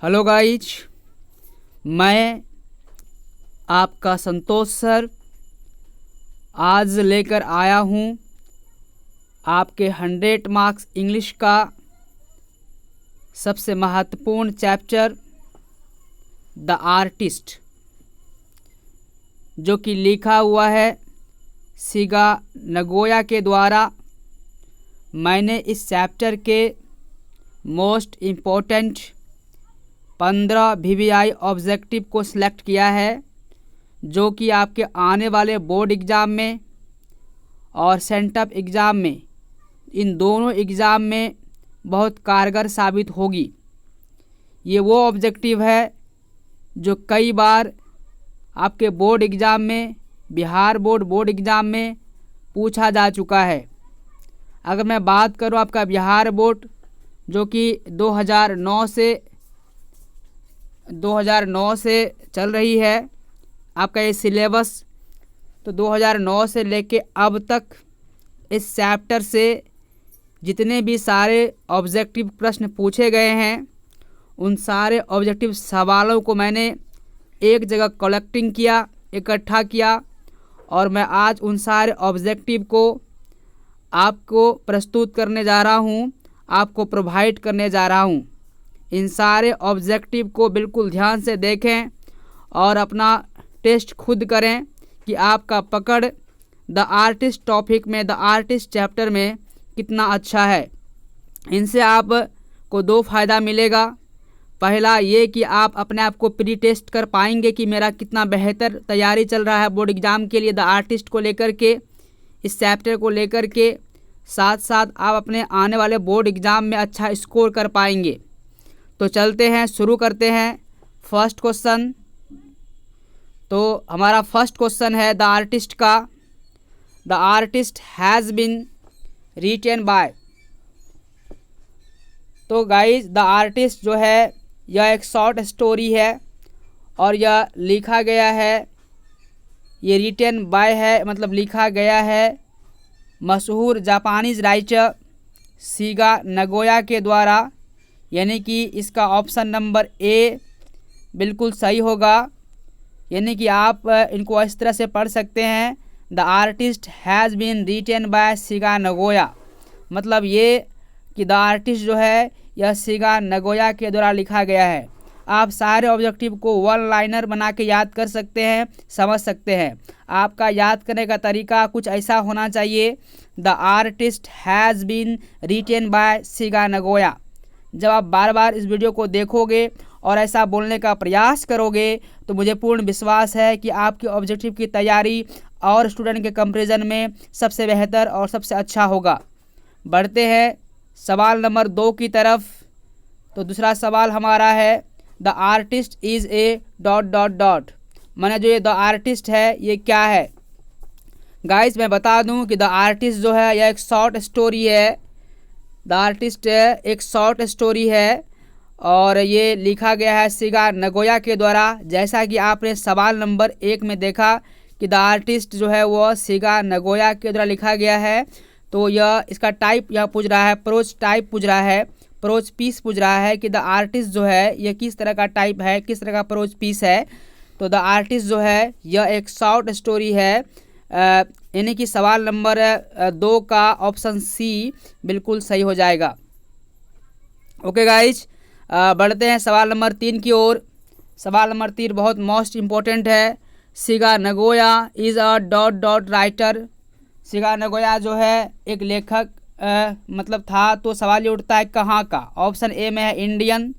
Hello guys, मैं आपका संतोष sir आज लेकर आया हूँ आपके 100 मार्क्स इंग्लिश का सबसे महत्वपूर्ण चैप्टर द आर्टिस्ट, जो कि लिखा हुआ है सिगा नगोया के द्वारा। मैंने इस चैप्टर के मोस्ट इम्पोर्टेंट 15 VVI ऑब्जेक्टिव को सिलेक्ट किया है, जो कि आपके आने वाले बोर्ड एग्ज़ाम में और सेंटअप एग्ज़ाम में, इन दोनों एग्ज़ाम में बहुत कारगर साबित होगी। ये वो ऑब्जेक्टिव है जो कई बार आपके बोर्ड एग्ज़ाम में, बिहार बोर्ड एग्ज़ाम में पूछा जा चुका है। अगर मैं बात करूं आपका बिहार बोर्ड, जो कि 2009 से चल रही है आपका ये सिलेबस, तो 2009 से लेके अब तक इस चैप्टर से जितने भी सारे ऑब्जेक्टिव प्रश्न पूछे गए हैं, उन सारे ऑब्जेक्टिव सवालों को मैंने एक जगह कलेक्टिंग किया, इकट्ठा किया, और मैं आज उन सारे ऑब्जेक्टिव को आपको प्रस्तुत करने जा रहा हूँ, आपको प्रोवाइड करने जा रहा हूँ। इन सारे ऑब्जेक्टिव को बिल्कुल ध्यान से देखें और अपना टेस्ट खुद करें कि आपका पकड़ द आर्टिस्ट टॉपिक में, द आर्टिस्ट चैप्टर में कितना अच्छा है। इनसे आपको दो फ़ायदा मिलेगा। पहला ये कि आप अपने आप को प्री टेस्ट कर पाएंगे कि मेरा कितना बेहतर तैयारी चल रहा है बोर्ड एग्ज़ाम के लिए, द आर्टिस्ट को लेकर के, इस चैप्टर को लेकर के। साथ साथ आप अपने आने वाले बोर्ड एग्ज़ाम में अच्छा स्कोर कर पाएंगे। तो चलते हैं, शुरू करते हैं फर्स्ट क्वेश्चन। तो हमारा फर्स्ट क्वेश्चन है द आर्टिस्ट का। The artist has been written by. तो गाइज, द आर्टिस्ट जो है यह एक शॉर्ट स्टोरी है और यह लिखा गया है, ये रिटन बाय है मतलब लिखा गया है मशहूर जापानीज राइटर सिगा नगोया के द्वारा, यानी कि इसका ऑप्शन नंबर ए बिल्कुल सही होगा। यानी कि आप इनको इस तरह से पढ़ सकते हैं, the artist has been written by Siga Nagoya, मतलब ये कि द आर्टिस्ट जो है यह सिगा नगोया के द्वारा लिखा गया है। आप सारे ऑब्जेक्टिव को वन लाइनर बना के याद कर सकते हैं, समझ सकते हैं। आपका याद करने का तरीका कुछ ऐसा होना चाहिए, the artist has been written by Siga Nagoya. जब आप बार बार इस वीडियो को देखोगे और ऐसा बोलने का प्रयास करोगे तो मुझे पूर्ण विश्वास है कि आपके ऑब्जेक्टिव की तैयारी और स्टूडेंट के कंपैरिजन में सबसे बेहतर और सबसे अच्छा होगा। बढ़ते हैं सवाल नंबर 2 की तरफ। तो दूसरा सवाल हमारा है the artist is a dot dot dot, माने जो ये द आर्टिस्ट है ये क्या है। गाइस, मैं बता दूं कि द आर्टिस्ट जो है यह एक शॉर्ट स्टोरी है। द आर्टिस्ट एक शॉर्ट स्टोरी है और ये लिखा गया है सिगा नगोया के द्वारा। जैसा कि आपने सवाल नंबर 1 में देखा कि द आर्टिस्ट जो है वह सिगा नगोया के द्वारा लिखा गया है। तो यह इसका टाइप यह पूछ रहा है, प्रोज टाइप पूछ रहा है, प्रोज पीस पूछ रहा है कि द आर्टिस्ट जो है यह किस तरह का टाइप है, किस तरह का प्रोज पीस है। तो द आर्टिस्ट जो है यह एक शॉर्ट स्टोरी है, यानी कि सवाल नंबर 2 का ऑप्शन सी बिल्कुल सही हो जाएगा। ओके गाइज, बढ़ते हैं सवाल नंबर 3 की ओर। सवाल नंबर 3 बहुत मोस्ट इम्पोर्टेंट है। Siga Nagoya is a dot dot writer. Siga Nagoya जो है एक लेखक मतलब था, तो सवाल ये उठता है कहाँ का। ऑप्शन ए में है इंडियन।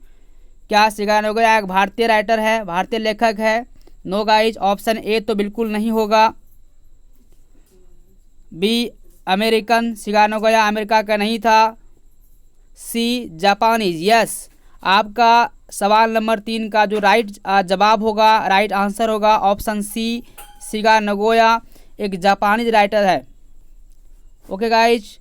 क्या सिगा नगोया एक भारतीय राइटर है, भारतीय लेखक है? नो गाइज, ऑप्शन ए तो बिल्कुल नहीं होगा। B American, Siga Nagoya America का नहीं था। C Japanese, yes. आपका सवाल नंबर 3 का जो राइट जवाब होगा, राइट आंसर होगा ऑप्शन सी, सिगा नगोया एक जापानीज राइटर है। ओके गाइज,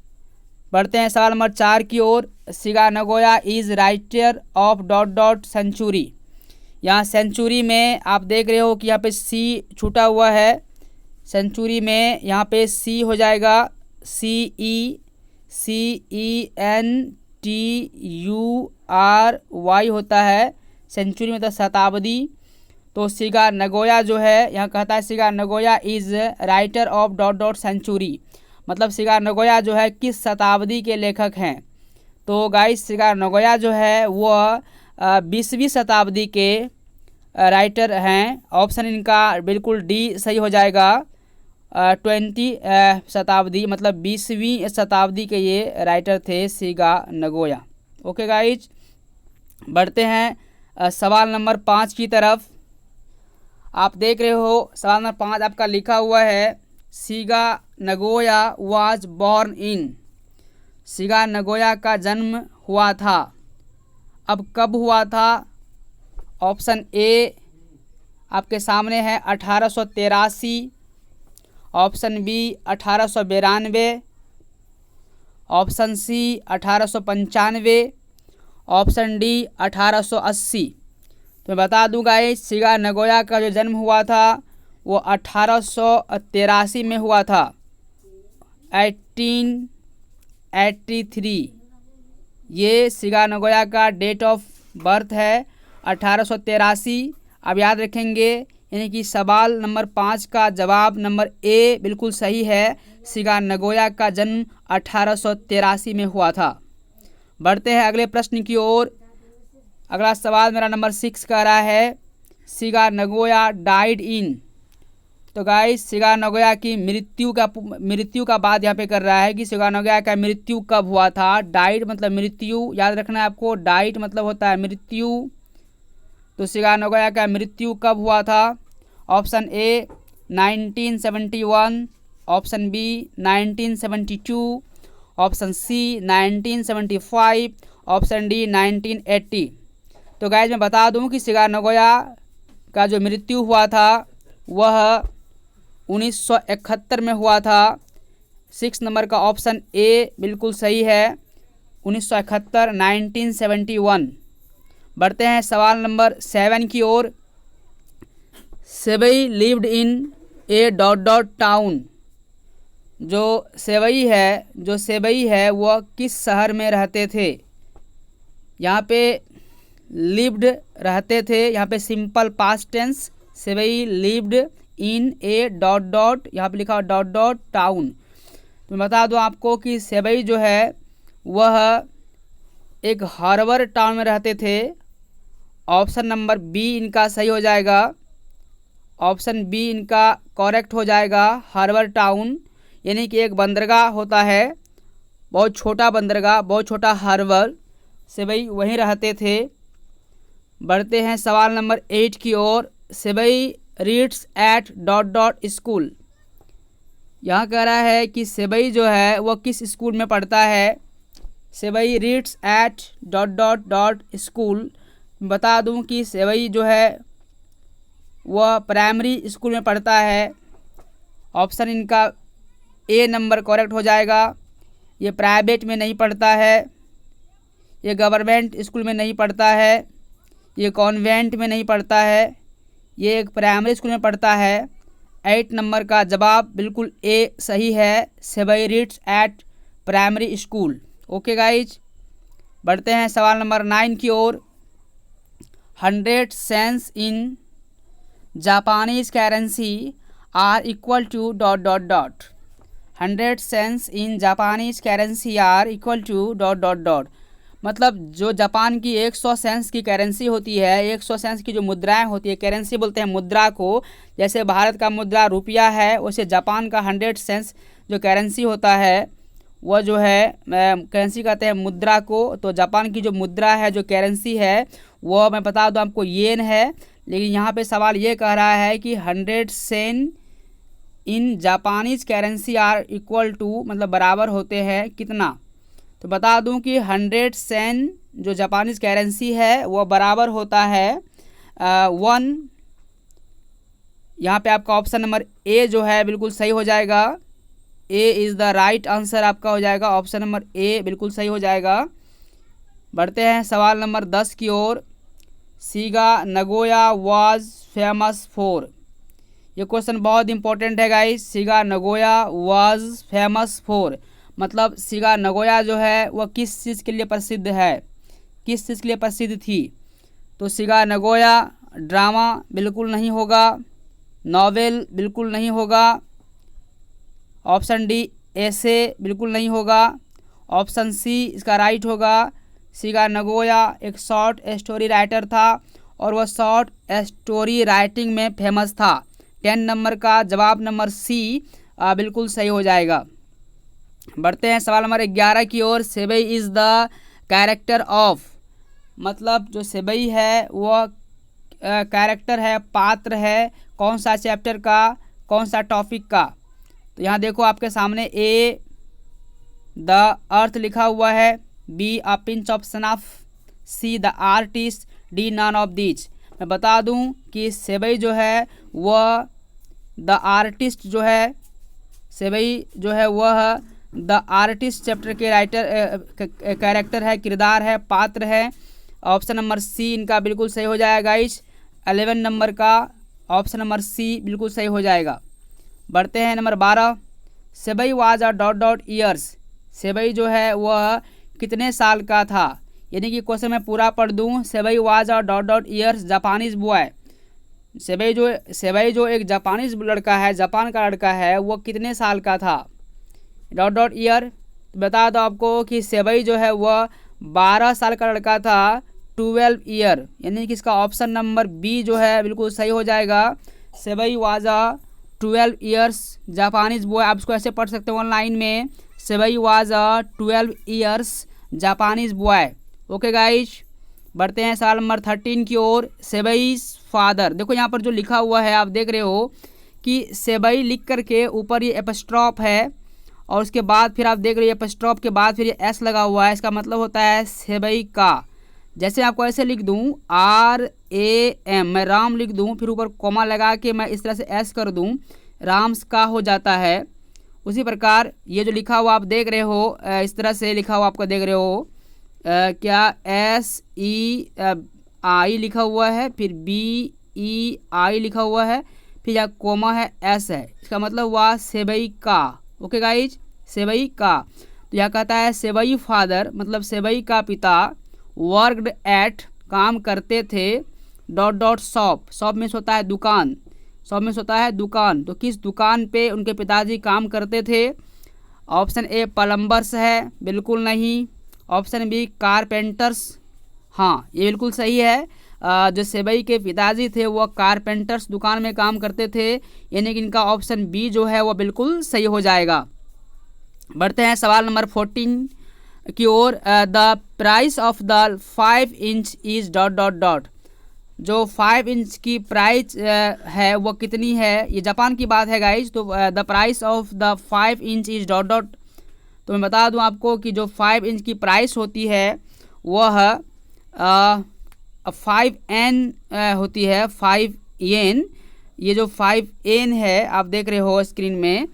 बढ़ते हैं सवाल नंबर 4 की ओर। Siga Nagoya is writer of dot dot century. यहाँ सेंचुरी में आप देख रहे हो कि यहाँ पे सी छूटा हुआ है। सेंचुरी में यहाँ पे सी हो जाएगा CENTURY होता है सेंचुरी मतलब शताब्दी। तो सिगा नगोया जो है यहाँ कहता है Siga Nagoya is writer of dot dot century, मतलब सिगा नगोया जो है किस शताब्दी के लेखक हैं। तो गाइस सिगा नगोया जो है वह 20वीं शताब्दी के राइटर हैं। ऑप्शन इनका बिल्कुल डी सही हो जाएगा। 20 शताब्दी मतलब 20वीं शताब्दी के ये राइटर थे सिगा नगोया। ओके गाइज, बढ़ते हैं सवाल नंबर 5 की तरफ। आप देख रहे हो सवाल नंबर 5 आपका लिखा हुआ है Siga Nagoya was born in. Siga Nagoya का जन्म हुआ था। अब कब हुआ था? ऑप्शन ए आपके सामने है 1883, option B 1892, option C 1895, option D 1880। तो मैं बता दूंगा सिगा नगोया का जो जन्म हुआ था वो 1883 में हुआ था, 1883। ये सिगा नगोया का डेट ऑफ बर्थ है 1883। अब याद रखेंगे, यानी कि सवाल नंबर 5 का जवाब नंबर ए बिल्कुल सही है। सिगा नगोया का जन्म 1883 में हुआ था। बढ़ते हैं अगले प्रश्न की ओर। अगला सवाल मेरा नंबर 6 कह रहा है सिगा नगोया डाइड इन। तो गाइस सिगा नगोया की मृत्यु का बात यहाँ पे कर रहा है कि सिगा नगोया का मृत्यु कब हुआ था। डाइड मतलब मृत्यु, याद रखना है आपको। डाइड मतलब होता है मृत्यु। तो सिगा नगोया का मृत्यु कब हुआ था? Option A 1971, option B 1972, option C 1975, option D 1980। तो गाइस मैं बता दूं कि सिगा नगोया का जो मृत्यु हुआ था वह 1971 में हुआ था। 6 नंबर का ऑप्शन ए बिल्कुल सही है, 1971 1971। बढ़ते हैं सवाल नंबर 7 की ओर। Seibei lived in a dot dot town. जो सेबई है वह किस शहर में रहते थे? यहाँ पे लिव्ड रहते थे, यहाँ पे simple past tense. Seibei lived in a dot dot, यहाँ पे लिखा डॉट डॉट टाउन। तो मैं बता दूँ आपको कि सेबई जो है वह एक हार्बर टाउन में रहते थे। ऑप्शन नंबर बी इनका सही हो जाएगा। ऑप्शन बी इनका करेक्ट हो जाएगा। हार्बर टाउन यानी कि एक बंदरगाह होता है, बहुत छोटा बंदरगाह, बहुत छोटा हार्बर, सेबई वहीं रहते थे। बढ़ते हैं सवाल नंबर 8 की ओर। Seibei reads at dot dot school. यहाँ कह रहा है कि सेबई जो है वह किस स्कूल में पढ़ता है। Seibei reads at dot dot dot school. बता दूं कि सेबई जो है वह प्राइमरी स्कूल में पढ़ता है। ऑप्शन इनका ए नंबर करेक्ट हो जाएगा। ये प्राइवेट में नहीं पढ़ता है, ये गवर्नमेंट स्कूल में नहीं पढ़ता है, ये कॉन्वेंट में नहीं पढ़ता है, ये एक प्राइमरी स्कूल में पढ़ता है। 8 नंबर का जवाब बिल्कुल ए सही है। Seibei reads at primary school. Okay guys, बढ़ते हैं सवाल नंबर 9 की ओर। 100 cents in Japanese currency are equal to dot dot dot. 100 cents in Japanese currency are equal to dot dot dot. मतलब जो जापान की 100 सेंस की करेंसी होती है, 100 सेंस की जो मुद्राएं होती है, करेंसी बोलते हैं मुद्रा को। जैसे भारत का मुद्रा रुपया है, वैसे जापान का 100 सेंस जो करेंसी होता है वह जो है करेंसी कहते हैं मुद्रा को। तो जापान की जो मुद्रा है, जो करेंसी है, वह मैं बता दूं आपको येन है। लेकिन यहाँ पे सवाल ये कह रहा है कि 100 sen in Japanese currency are equal to मतलब बराबर होते हैं कितना। तो बता दूं कि 100 सेन जो जापानीज करेंसी है वह बराबर होता है 1। यहाँ पे आपका ऑप्शन नंबर ए जो है बिल्कुल सही हो जाएगा। A is the right answer आपका हो जाएगा। ऑप्शन नंबर ए बिल्कुल सही हो जाएगा। बढ़ते हैं सवाल नंबर 10 की ओर। Siga Nagoya was famous for. ये क्वेश्चन बहुत इंपॉर्टेंट है guys. Siga Nagoya was famous for मतलब सिगा नगोया जो है वह किस चीज़ के लिए प्रसिद्ध है, किस चीज़ के लिए प्रसिद्ध थी। तो शिगा नगोया ड्रामा बिल्कुल नहीं होगा, नॉवेल बिल्कुल नहीं होगा, ऑप्शन डी ऐसे बिल्कुल नहीं होगा, ऑप्शन सी इसका राइट होगा। शिगा नगोया एक शॉर्ट स्टोरी राइटर था और वह शॉर्ट स्टोरी राइटिंग में फेमस था। 10 नंबर का जवाब नंबर सी बिल्कुल सही हो जाएगा। बढ़ते हैं सवाल नंबर 11 की ओर। सेबई इज़ द कैरेक्टर ऑफ, मतलब जो सेबई है वह कैरेक्टर है, पात्र है, कौन सा चैप्टर का, कौन सा टॉपिक का। तो यहाँ देखो आपके सामने ए द अर्थ लिखा हुआ है, B a pinch of snuff, C the artist, D none of these. मैं बता दूं कि सेबई जो है वह द आर्टिस्ट जो है, सेबई जो है वह द आर्टिस्ट चैप्टर के राइटर कैरेक्टर है, किरदार है, पात्र है। ऑप्शन नंबर सी इनका बिल्कुल सही हो जाएगा गाइस। 11 नंबर का ऑप्शन नंबर सी बिल्कुल सही हो जाएगा। बढ़ते हैं number 12। Seibei was a dot dot years, Seibei जो है वह कितने साल का था, यानी कि क्वेश्चन मैं पूरा पढ़ दूं। Seibei was a dot dot years Japanese boy, Seibei जो एक जापानीज लड़का है, जापान का लड़का है, वो कितने साल का था, डॉट डॉट ईयर। तो बता दो आपको कि सेबई जो है वह 12 साल का लड़का था, 12 ईयर, यानी कि इसका ऑप्शन नंबर बी जो है बिल्कुल सही हो जाएगा। Seibei was a 12 years Japanese boy, आप इसको ऐसे पढ़ सकते हो ऑनलाइन में, Seibei was a 12 years Japanese boy. Okay guys, बढ़ते हैं सवाल नंबर 13 की ओर। सेबई फादर, देखो यहाँ पर जो लिखा हुआ है आप देख रहे हो कि सेबई लिख करके ऊपर ये एपस्ट्रॉफ है और उसके बाद फिर आप देख रहे हो एपस्ट्रॉफ के बाद फिर ये एस लगा हुआ है, इसका मतलब होता है सेबई का। जैसे आपको ऐसे लिख दूं RAM, मैं राम लिख दूं, फिर ऊपर कोमा लगा के मैं इस तरह से एस कर दूं, राम्स का हो जाता है। उसी प्रकार ये जो लिखा हुआ आप देख रहे हो, इस तरह से लिखा हुआ आपको देख रहे हो, क्या SEI लिखा हुआ है, फिर BEI लिखा हुआ है, फिर यहाँ कोमा है, एस है, इसका मतलब हुआ सेबई का। ओके गाइज, सेबई का। तो यह कहता है सेबई फादर, मतलब सेबई का पिता, वर्कड एट काम करते थे, डॉट डॉट शॉप, शॉप में होता है दुकान, शॉप में होता है दुकान, तो किस दुकान पे उनके पिताजी काम करते थे। ऑप्शन ए प्लम्बर्स है, बिल्कुल नहीं। ऑप्शन बी कारपेंटर्स, हाँ ये बिल्कुल सही है। जो सेबई के पिताजी थे वो कारपेंटर्स दुकान में काम करते थे, यानी कि इनका ऑप्शन बी जो है वो बिल्कुल सही हो जाएगा। बढ़ते हैं सवाल नंबर 14 की ओर। The price of the 5 inch is dot dot dot, जो 5 इंच की प्राइस है वो कितनी है, ये जापान की बात है गाइज। तो the price of the 5 inch is dot dot, तो मैं बता दूं आपको कि जो 5 इंच की प्राइस होती है वह 5 येन होती है, 5 येन। ये जो 5 येन है आप देख रहे हो स्क्रीन में,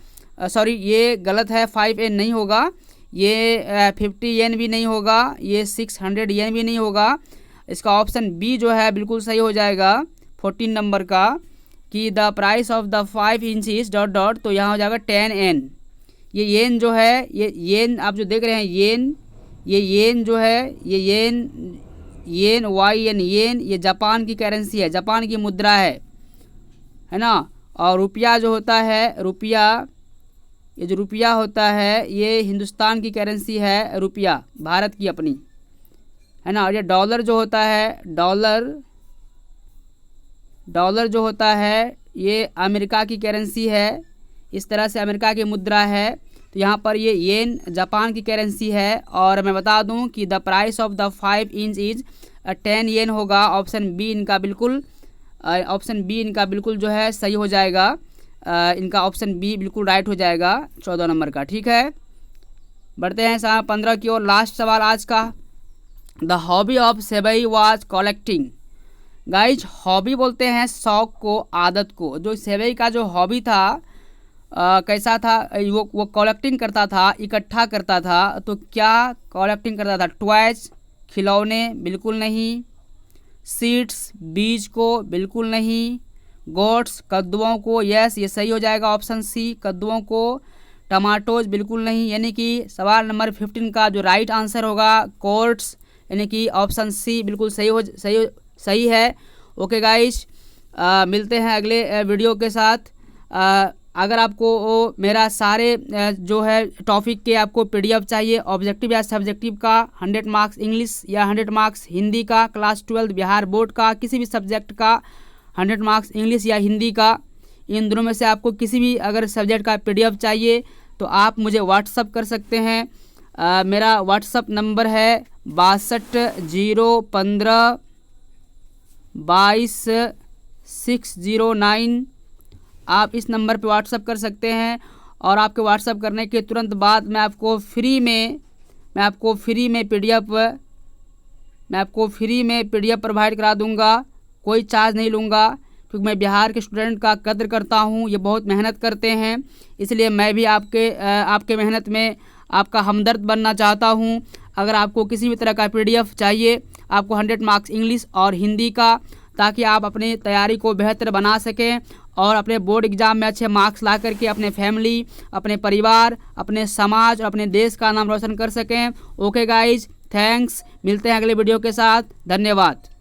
सॉरी ये गलत है, 5 येन नहीं होगा, ये 50 येन भी नहीं होगा, ये 600 येन भी नहीं होगा। इसका ऑप्शन बी जो है बिल्कुल सही हो जाएगा 14 नंबर का, कि the price of the 5 inches dot dot, तो यहाँ हो जाएगा 10 येन। ये येन जो है, ये येन आप जो देख रहे हैं येन, ये येन जो है, ये येन YN येन, ये जापान की करेंसी है, जापान की मुद्रा है ना। और रुपया जो होता है, रुपया, ये जो रुपया होता है ये हिंदुस्तान की करेंसी है, रुपया भारत की अपनी, है ना। और ये डॉलर जो होता है, डॉलर जो होता है ये अमेरिका की करेंसी है, इस तरह से अमेरिका की मुद्रा है। तो यहाँ पर ये येन जापान की करेंसी है। और मैं बता दूं कि the price of the 5 inch is 10 yen होगा। ऑप्शन बी इनका बिल्कुल जो है सही हो जाएगा, इनका ऑप्शन बी बिल्कुल राइट हो जाएगा 14 नंबर का, ठीक है। बढ़ते हैं सवाल 15 की ओर, लास्ट सवाल आज का। The hobby of Seibei was collecting. Guys hobby बोलते हैं शौक को, आदत को। जो सेबई का जो हॉबी था कैसा था, वो कलेक्टिंग करता था, इकट्ठा करता था। तो क्या कलेक्टिंग करता था, टॉयज खिलौने, बिल्कुल नहीं। सीड्स बीज को, बिल्कुल नहीं। गोट्स कद्दुओं को, यस ये सही हो जाएगा ऑप्शन सी कद्दुओं को। टमाटोज बिल्कुल नहीं, यानी कि सवाल नंबर 15 का जो राइट आंसर होगा कोर्ट्स, यानी कि ऑप्शन सी बिल्कुल सही सही है। ओके गाइस, मिलते हैं अगले वीडियो के साथ। अगर आपको मेरा सारे जो है टॉपिक के आपको PDF चाहिए, ऑब्जेक्टिव या सब्जेक्टिव का 100 मार्क्स इंग्लिश या 100 मार्क्स हिंदी का, क्लास 12 बिहार बोर्ड का किसी भी सब्जेक्ट का 100 मार्क्स इंग्लिश या हिंदी का, इन दोनों में से आपको किसी भी अगर सब्जेक्ट का PDF चाहिए तो आप मुझे व्हाट्सअप कर सकते हैं। मेरा व्हाट्सअप नंबर है 62 015 22 609। आप इस नंबर पे व्हाट्सअप कर सकते हैं और आपके व्हाट्सअप करने के तुरंत बाद मैं आपको फ्री में PDF प्रोवाइड करा दूंगा। कोई चार्ज नहीं लूँगा, क्योंकि मैं बिहार के स्टूडेंट का कद्र करता हूँ। ये बहुत मेहनत करते हैं, इसलिए मैं भी आपके मेहनत में आपका हमदर्द बनना चाहता हूँ। अगर आपको किसी भी तरह का PDF चाहिए, आपको 100 मार्क्स इंग्लिश और हिंदी का, ताकि आप अपनी तैयारी को बेहतर बना सकें और अपने बोर्ड एग्ज़ाम में अच्छे मार्क्स ला करके अपने फैमिली, अपने परिवार, अपने समाज और अपने देश का नाम रोशन कर सकें। Okay guys, thanks. मिलते हैं अगले वीडियो के साथ। धन्यवाद।